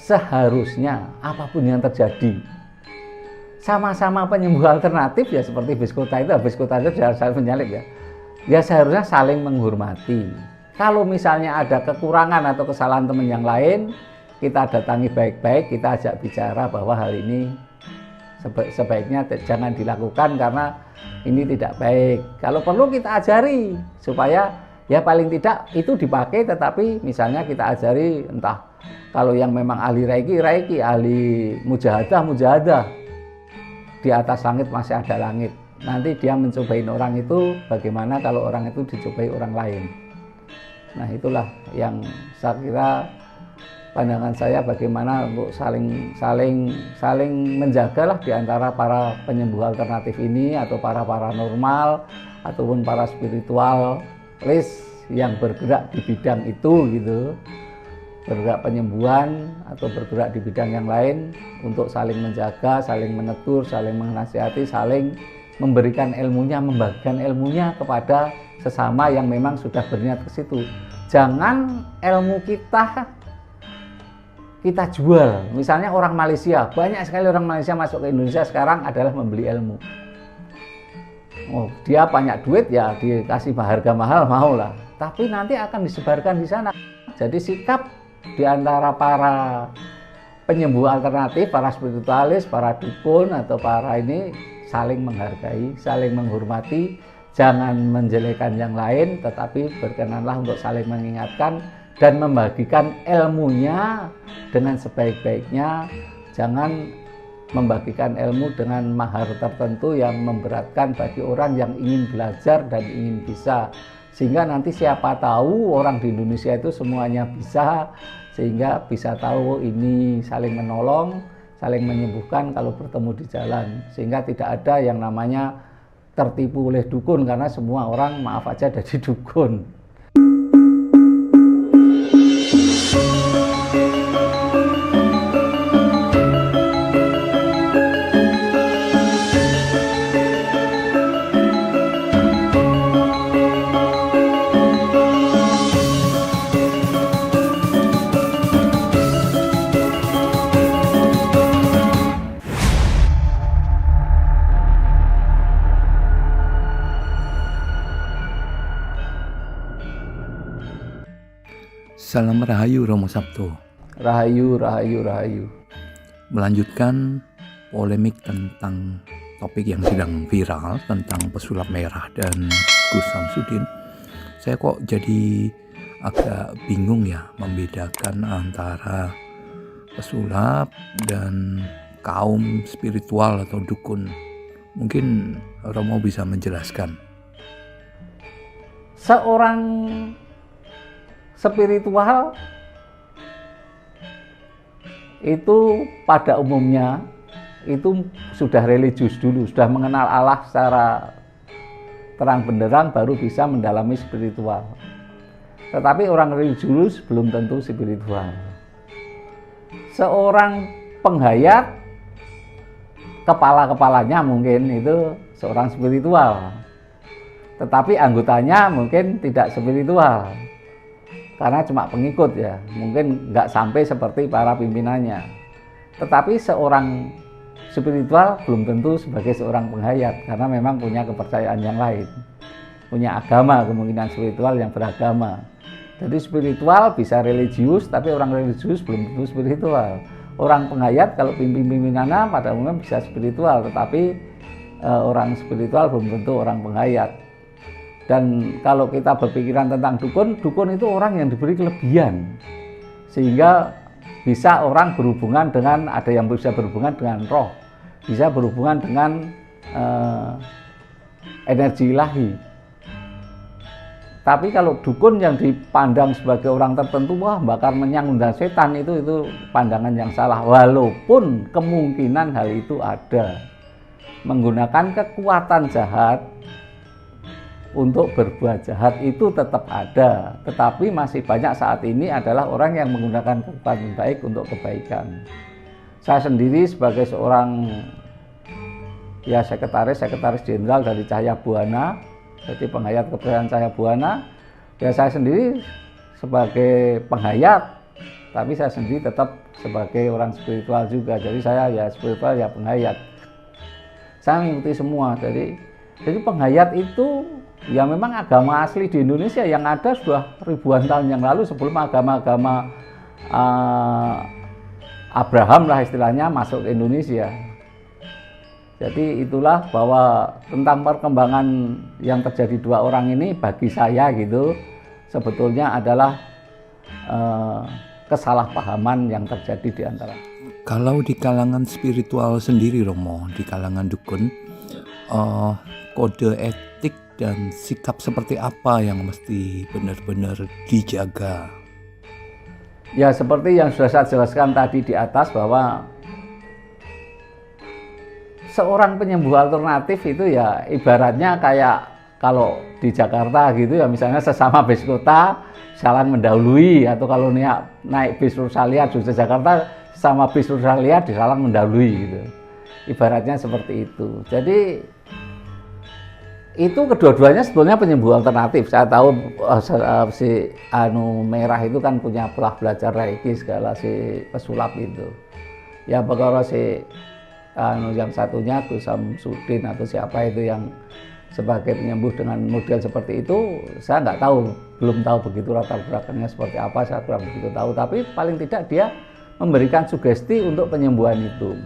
seharusnya apapun yang terjadi, sama-sama penyembuh alternatif ya, seperti biskota itu saling menyalip ya. Ya seharusnya saling menghormati. Kalau misalnya ada kekurangan atau kesalahan teman yang lain, kita datangi baik-baik, kita ajak bicara bahwa hal ini sebaiknya jangan dilakukan karena ini tidak baik. Kalau perlu kita ajari supaya ya paling tidak itu dipakai, tetapi misalnya kita ajari, entah kalau yang memang ahli reiki, ahli mujahadah, di atas langit masih ada langit. Nanti dia mencobain orang itu, bagaimana kalau orang itu dicobai orang lain. Nah itulah yang saya kira pandangan saya, bagaimana untuk saling menjagalah di antara para penyembuh alternatif ini, atau para paranormal ataupun para spiritualis yang bergerak di bidang itu gitu, bergerak penyembuhan atau bergerak di bidang yang lain, untuk saling menjaga, saling menegur, saling menasihati, saling memberikan ilmunya, membagikan ilmunya kepada sesama yang memang sudah berniat ke situ. Jangan ilmu kita jual. Misalnya orang Malaysia, banyak sekali orang Malaysia masuk ke Indonesia sekarang adalah membeli ilmu. Oh, dia banyak duit ya dikasih harga mahal, mau lah. Tapi nanti akan disebarkan di sana. Jadi sikap di antara para penyembuh alternatif, para spiritualis, para dukun atau para ini saling menghargai, saling menghormati, jangan menjelekan yang lain, tetapi berkenanlah untuk saling mengingatkan dan membagikan ilmunya dengan sebaik-baiknya. Jangan membagikan ilmu dengan mahar tertentu yang memberatkan bagi orang yang ingin belajar dan ingin bisa. Sehingga nanti siapa tahu orang di Indonesia itu semuanya bisa, sehingga bisa tahu ini saling menolong, saling menyembuhkan kalau bertemu di jalan. Sehingga tidak ada yang namanya tertipu oleh dukun, karena semua orang maaf aja jadi dukun. Salam Rahayu Romo Sabto. Rahayu, rahayu, rahayu. Melanjutkan polemik tentang topik yang sedang viral tentang pesulap merah dan Gus Samsudin. Saya kok jadi agak bingung ya membedakan antara pesulap dan kaum spiritual atau dukun. Mungkin Romo bisa menjelaskan. Seorang spiritual itu pada umumnya itu sudah religius dulu, sudah mengenal Allah secara terang benderang, baru bisa mendalami spiritual. Tetapi orang religius belum tentu spiritual. Seorang penghayat, kepala-kepalanya mungkin itu seorang spiritual, tetapi anggotanya mungkin tidak spiritual, karena cuma pengikut ya, mungkin nggak sampai seperti para pimpinannya. Tetapi seorang spiritual belum tentu sebagai seorang penghayat, karena memang punya kepercayaan yang lain, punya agama, kemungkinan spiritual yang beragama. Jadi spiritual bisa religius, tapi orang religius belum tentu spiritual. Orang penghayat kalau pimpin-pimpinannya pada umumnya bisa spiritual, tetapi orang spiritual belum tentu orang penghayat. Dan kalau kita berpikiran tentang dukun, dukun itu orang yang diberi kelebihan, sehingga bisa orang berhubungan dengan, ada yang bisa berhubungan dengan roh, bisa berhubungan dengan energi ilahi. Tapi kalau dukun yang dipandang sebagai orang tertentu, wah bakar menyang undang setan, itu pandangan yang salah. Walaupun kemungkinan hal itu ada, menggunakan kekuatan jahat untuk berbuat jahat itu tetap ada, tetapi masih banyak saat ini adalah orang yang menggunakan kekuatan baik untuk kebaikan. Saya sendiri sebagai seorang ya sekretaris jenderal dari Cahaya Buana, jadi penghayat kepercayaan Cahaya Buana, ya saya sendiri sebagai penghayat Tapi saya sendiri tetap sebagai orang spiritual juga. Jadi saya ya spiritual ya penghayat. Saya mengikuti semua. Jadi penghayat itu ya memang agama asli di Indonesia yang ada sudah ribuan tahun yang lalu sebelum agama-agama Abraham lah istilahnya masuk ke Indonesia. Jadi itulah bahwa tentang perkembangan yang terjadi dua orang ini bagi saya gitu sebetulnya adalah kesalahpahaman yang terjadi di antara. Kalau di kalangan spiritual sendiri Romo, di kalangan dukun, kode etik dan sikap seperti apa yang mesti benar-benar dijaga? Ya seperti yang sudah saya jelaskan tadi di atas bahwa seorang penyembuh alternatif itu ya ibaratnya kayak kalau di Jakarta gitu ya misalnya sesama bis kota saling mendahului, atau kalau naik bis Rusalia di Jakarta sama bis Rusalia disalang mendahului gitu. Ibaratnya seperti itu. Jadi itu kedua-duanya sebetulnya penyembuh alternatif. Saya tahu si Merah itu kan punya belajar Reiki segala si pesulap itu. Ya perkara si yang satunya Gusam Sudin atau siapa itu yang sebagai penyembuh dengan model seperti itu, saya nggak tahu, belum tahu begitu latar belakangnya seperti apa, saya kurang begitu tahu. Tapi paling tidak dia memberikan sugesti untuk penyembuhan itu.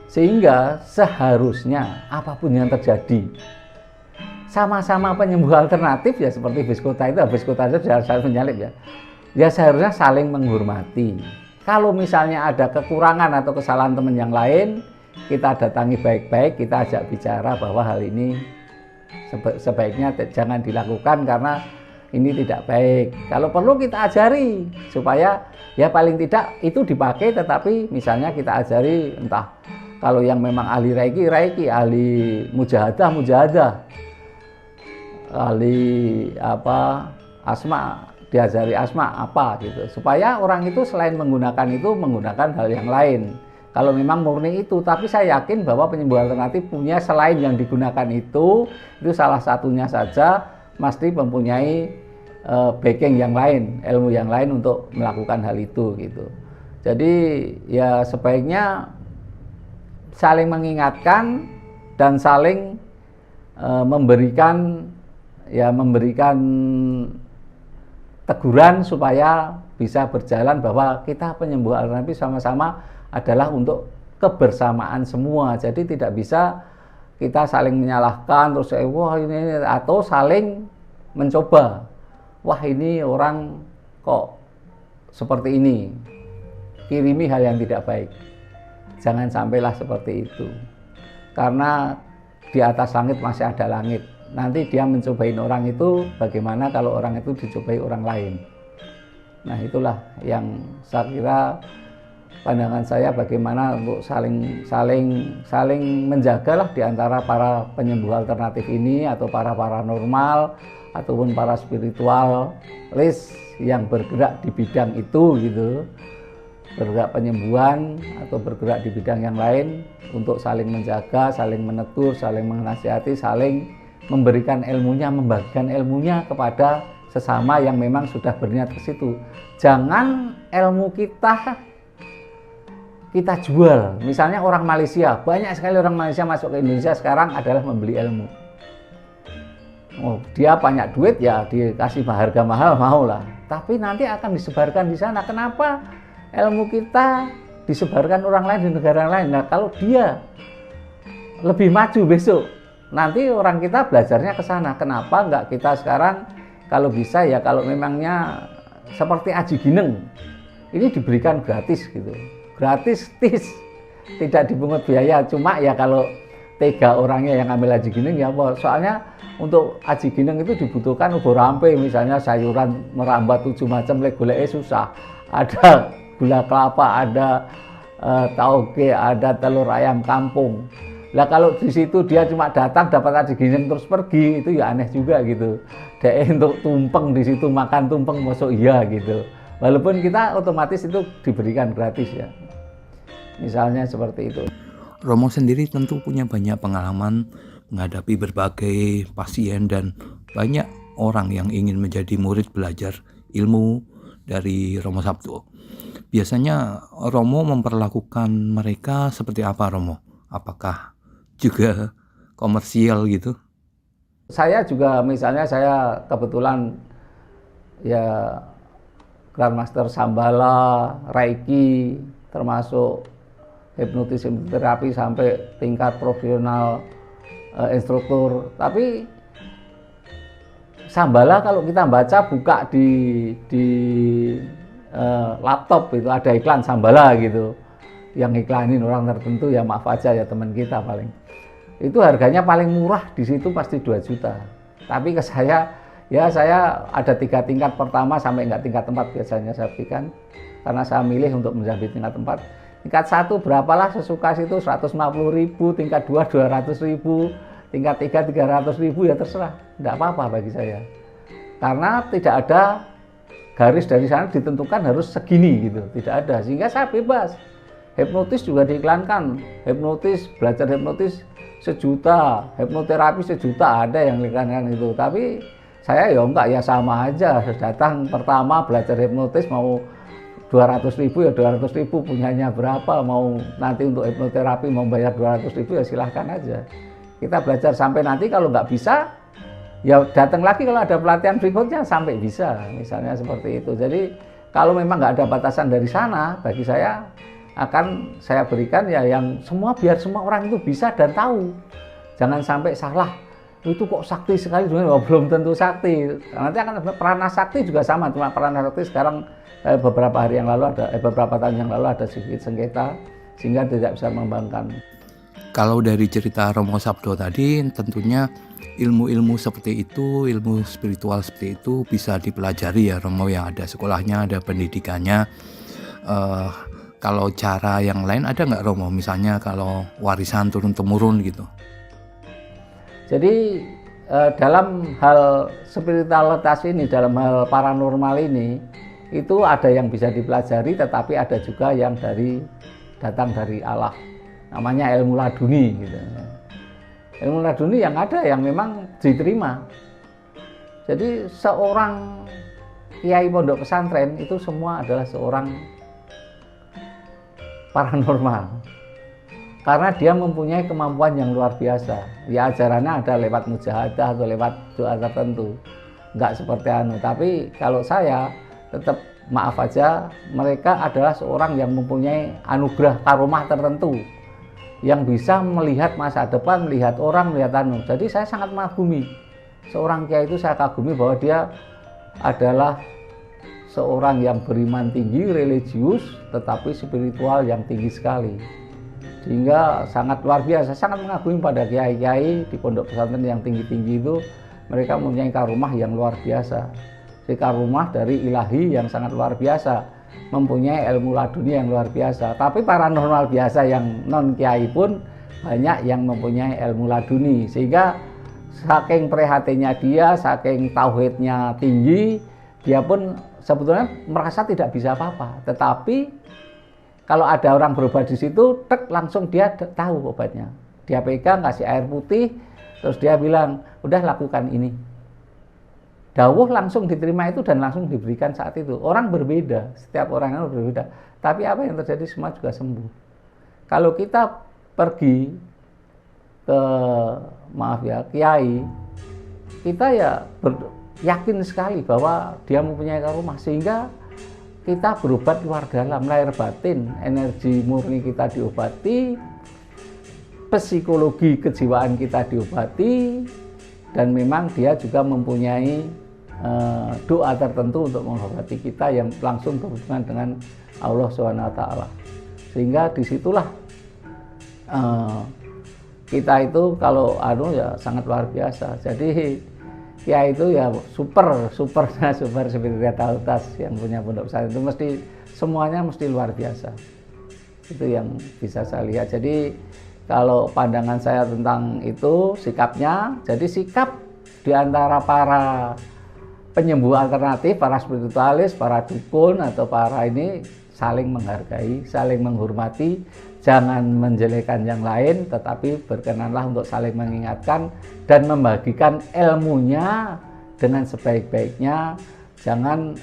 Sehingga seharusnya apapun yang terjadi, sama-sama penyembuh alternatif ya seperti biskota itu sudah menyalip ya. Ya seharusnya saling menghormati. Kalau misalnya ada kekurangan atau kesalahan teman yang lain, kita datangi baik-baik, kita ajak bicara bahwa hal ini sebaiknya jangan dilakukan karena ini tidak baik. Kalau perlu kita ajari supaya ya paling tidak itu dipakai, tetapi misalnya kita ajari entah kalau yang memang ahli Reiki, ahli mujahadah, ahli asma, diajari asma apa gitu. Supaya orang itu selain menggunakan hal yang lain. Kalau memang murni itu, tapi saya yakin bahwa penyembuh alternatif punya selain yang digunakan itu salah satunya saja mesti mempunyai backing yang lain, ilmu yang lain untuk melakukan hal itu gitu. Jadi ya sebaiknya saling mengingatkan dan saling memberikan teguran supaya bisa berjalan bahwa kita penyembuh alternatif sama-sama adalah untuk kebersamaan semua. Jadi tidak bisa kita saling menyalahkan terus wah ini atau saling mencoba. Wah ini orang kok seperti ini. Kirimi hal yang tidak baik. Jangan sampailah seperti itu. Karena di atas langit masih ada langit. Nanti dia mencobain orang itu bagaimana kalau orang itu dicobai orang lain. Nah itulah yang saya kira pandangan saya bagaimana untuk saling menjagalah di antara para penyembuh alternatif ini atau para paranormal ataupun para spiritualis yang bergerak di bidang itu gitu, bergerak penyembuhan atau bergerak di bidang yang lain untuk saling menjaga, saling menegur, saling menasihati, saling memberikan ilmunya, membagikan ilmunya kepada sesama yang memang sudah berniat ke situ. Jangan ilmu kita jual. Misalnya orang Malaysia, banyak sekali orang Malaysia masuk ke Indonesia sekarang adalah membeli ilmu. Oh, dia banyak duit ya dikasih harga mahal maulah. Tapi nanti akan disebarkan di sana. Kenapa ilmu kita disebarkan orang lain di negara lain? Nah, kalau dia lebih maju besok, nanti orang kita belajarnya ke sana. Kenapa enggak kita sekarang kalau bisa ya kalau memangnya seperti Aji Gineng ini diberikan gratis gitu. Gratis, tidak dipungut biaya. Cuma ya kalau tega orangnya yang ambil Aji Gineng ya apa? Soalnya untuk Aji Gineng itu dibutuhkan ubo rampe, misalnya sayuran merambat 7 macam goleknya susah. Ada gula kelapa, ada tauge, ada telur ayam kampung. Lah kalau di situ dia cuma datang dapat Aji Gineng terus pergi, itu ya aneh juga gitu. Dia untuk tumpeng di situ makan tumpeng masuk iya gitu. Walaupun kita otomatis itu diberikan gratis ya. Misalnya seperti itu. Romo sendiri tentu punya banyak pengalaman menghadapi berbagai pasien dan banyak orang yang ingin menjadi murid belajar ilmu dari Romo Sabdo. Biasanya Romo memperlakukan mereka seperti apa, Romo? Apakah juga komersial gitu? Saya juga misalnya saya kebetulan ya Grandmaster Sambala, Reiki, termasuk hipnoterapi sampai tingkat profesional instruktur. Tapi Sambala kalau kita baca buka di laptop itu ada iklan Sambala gitu. Yang iklanin orang tertentu ya maaf aja ya teman kita paling. Itu harganya paling murah di situ pasti 2 juta. Tapi ke saya ya saya ada 3 tingkat pertama sampai enggak tingkat 4 biasanya saya berikan. Karena saya milih untuk menjadi tingkat 4. Tingkat 1 berapalah sesuka situ 150.000, tingkat 2 200.000, tingkat 3 300.000 ya terserah. Enggak apa-apa bagi saya. Karena tidak ada garis dari sana ditentukan harus segini gitu, tidak ada. Sehingga saya bebas. Hipnotis juga diiklankan, belajar hipnotis 1 juta, hipnoterapi 1 juta, ada yang diiklankan itu. Tapi saya ya enggak, ya sama aja. Datang pertama belajar hipnotis mau 200.000 ya 200.000, punyanya berapa, mau nanti untuk hipnoterapi mau bayar 200.000 ya silahkan aja. Kita belajar sampai nanti kalau nggak bisa ya datang lagi kalau ada pelatihan berikutnya sampai bisa, misalnya seperti itu. Jadi kalau memang nggak ada batasan dari sana, bagi saya akan saya berikan ya yang semua, biar semua orang itu bisa dan tahu. Jangan sampai salah, itu kok sakti sekali, belum tentu sakti. Nanti akan perana sakti juga sama, cuma perana sakti sekarang beberapa hari yang lalu ada beberapa tahun yang lalu ada sedikit sengketa sehingga tidak bisa mengembangkan. Kalau dari cerita Romo Sabdo tadi, tentunya ilmu-ilmu seperti itu, ilmu spiritual seperti itu bisa dipelajari ya Romo, yang ada sekolahnya, ada pendidikannya. Kalau cara yang lain ada nggak Romo? Misalnya kalau warisan turun-temurun gitu. Jadi dalam hal spiritualitas ini, dalam hal paranormal ini, itu ada yang bisa dipelajari, tetapi ada juga yang datang dari Allah. Namanya ilmu laduni gitu. Ilmu laduni yang ada yang memang diterima. Jadi seorang kiai pondok pesantren itu semua adalah seorang paranormal. Karena dia mempunyai kemampuan yang luar biasa. Ya ajarannya ada lewat mujahadah atau lewat doa tertentu. Enggak seperti tapi kalau saya tetap maaf aja, mereka adalah seorang yang mempunyai anugerah karomah tertentu, yang bisa melihat masa depan, melihat orang, melihat Jadi saya sangat mengagumi seorang kiai itu, saya kagumi bahwa dia adalah seorang yang beriman tinggi, religius, tetapi spiritual yang tinggi sekali. Sehingga sangat luar biasa, sangat mengagumi pada kiai-kiai di pondok pesantren yang tinggi-tinggi itu. Mereka mempunyai karomah yang luar biasa. Karomah dari ilahi yang sangat luar biasa, mempunyai ilmu laduni yang luar biasa. Tapi paranormal biasa yang non kiai pun banyak yang mempunyai ilmu laduni, sehingga saking prihatinnya dia, saking tauhidnya tinggi, dia pun sebetulnya merasa tidak bisa apa-apa. Tetapi kalau ada orang berobat di situ, langsung dia tahu obatnya. Dia pegang, kasih air putih, terus dia bilang, udah lakukan ini. Dawuh langsung diterima itu dan langsung diberikan saat itu. Orang berbeda, setiap orang itu berbeda. Tapi apa yang terjadi semua juga sembuh. Kalau kita pergi ke kiai, kita ya yakin sekali bahwa dia mempunyai karomah, sehingga kita berobat luar dalam, lahir batin, energi murni kita diobati, psikologi kejiwaan kita diobati, dan memang dia juga mempunyai doa tertentu untuk mengobati kita yang langsung berhubungan dengan Allah SWT. Sehingga disitulah kita itu kalau ya sangat luar biasa. Jadi ya itu ya super spiritualitas yang punya pondok pesantren itu mesti semuanya mesti luar biasa. Itu yang bisa saya lihat. Jadi kalau pandangan saya tentang itu sikapnya, jadi sikap di antara para penyembuh alternatif, para spiritualis, para dukun atau para ini saling menghargai, saling menghormati, jangan menjelekkan yang lain, tetapi berkenanlah untuk saling mengingatkan dan membagikan ilmunya dengan sebaik-baiknya. Jangan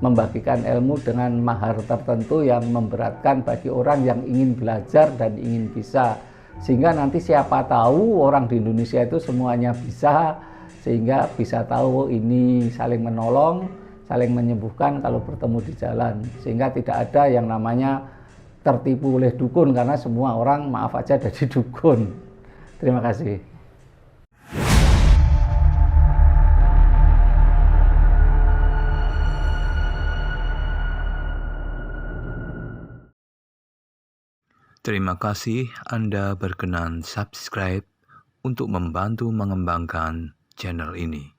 membagikan ilmu dengan mahar tertentu yang memberatkan bagi orang yang ingin belajar dan ingin bisa. Sehingga nanti siapa tahu orang di Indonesia itu semuanya bisa, sehingga bisa tahu ini saling menolong, saling menyembuhkan kalau bertemu di jalan. Sehingga tidak ada yang namanya tertipu oleh dukun, karena semua orang maaf aja jadi dukun. Terima kasih. Terima kasih Anda berkenan subscribe untuk membantu mengembangkan channel ini.